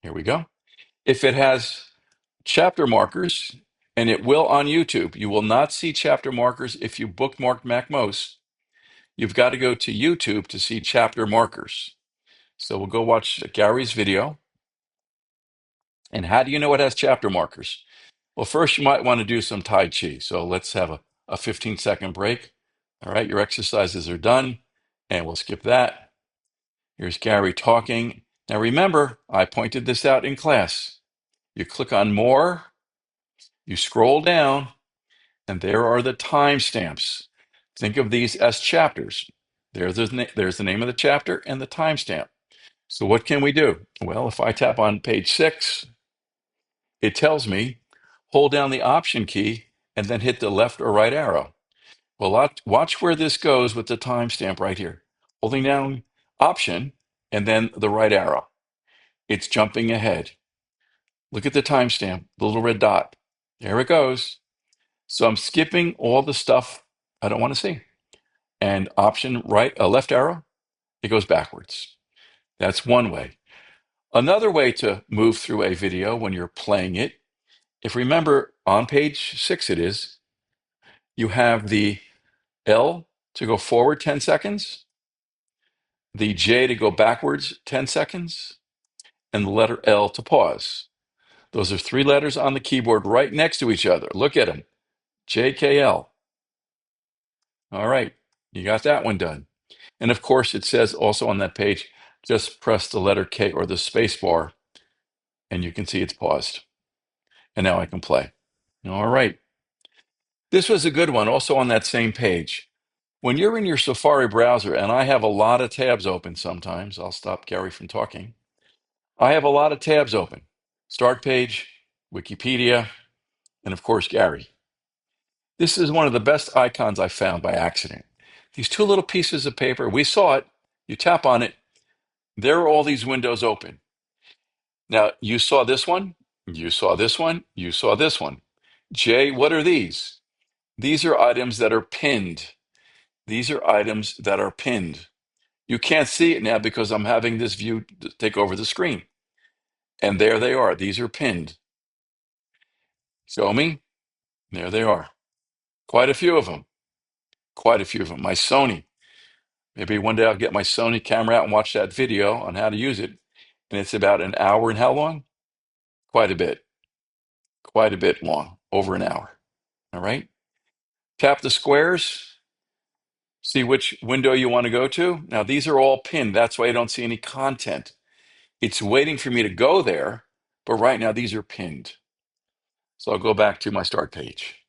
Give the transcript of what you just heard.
Here we go. If it has chapter markers, and it will on YouTube, you will not see chapter markers if you bookmarked MacMost. You've got to go to YouTube to see chapter markers. So we'll go watch Gary's video. And how do you know it has chapter markers? Well, first you might want to do some Tai Chi. So let's have a 15-second break. All right, your exercises are done, and we'll skip that. Here's Gary talking. Now remember, I pointed this out in class. You click on More, you scroll down, and there are the timestamps. Think of these as chapters. There's the name of the chapter and the timestamp. So what can we do? Well, if I tap on page 6, it tells me hold down the Option key and then hit the left or right arrow. Well, watch where this goes with the timestamp right here. Holding down Option and then the right arrow. It's jumping ahead. Look at the timestamp, the little red dot. There it goes. So I'm skipping all the stuff I don't want to see. And Option right, left arrow, it goes backwards. That's one way. Another way to move through a video when you're playing it, if remember on page 6 it is, you have the L to go forward 10 seconds, the J to go backwards 10 seconds, and the letter L to pause. Those are 3 letters on the keyboard right next to each other. Look at them. JKL. All right, you got that one done. And of course, it says also on that page, just press the letter K or the space bar, and you can see it's paused. And now I can play. All right. This was a good one, also on that same page. When you're in your Safari browser, and I have a lot of tabs open sometimes, I'll stop Gary from talking. I have a lot of tabs open. Start page, Wikipedia, and of course, Gary. This is one of the best icons I found by accident. These 2 little pieces of paper, we saw it, you tap on it, there are all these windows open. Now, you saw this one, you saw this one, you saw this one. Jay, what are these? These are items that are pinned. These are items that are pinned. You can't see it now because I'm having this view take over the screen. And there they are. These are pinned. Show me. There they are. Quite a few of them. Quite a few of them. My Sony. Maybe one day I'll get my Sony camera out and watch that video on how to use it. And it's about an hour and how long? Quite a bit. Quite a bit long. Over an hour. All right. Tap the squares. See which window you want to go to. Now, these are all pinned. That's why I don't see any content. It's waiting for me to go there, but right now these are pinned. So I'll go back to my start page.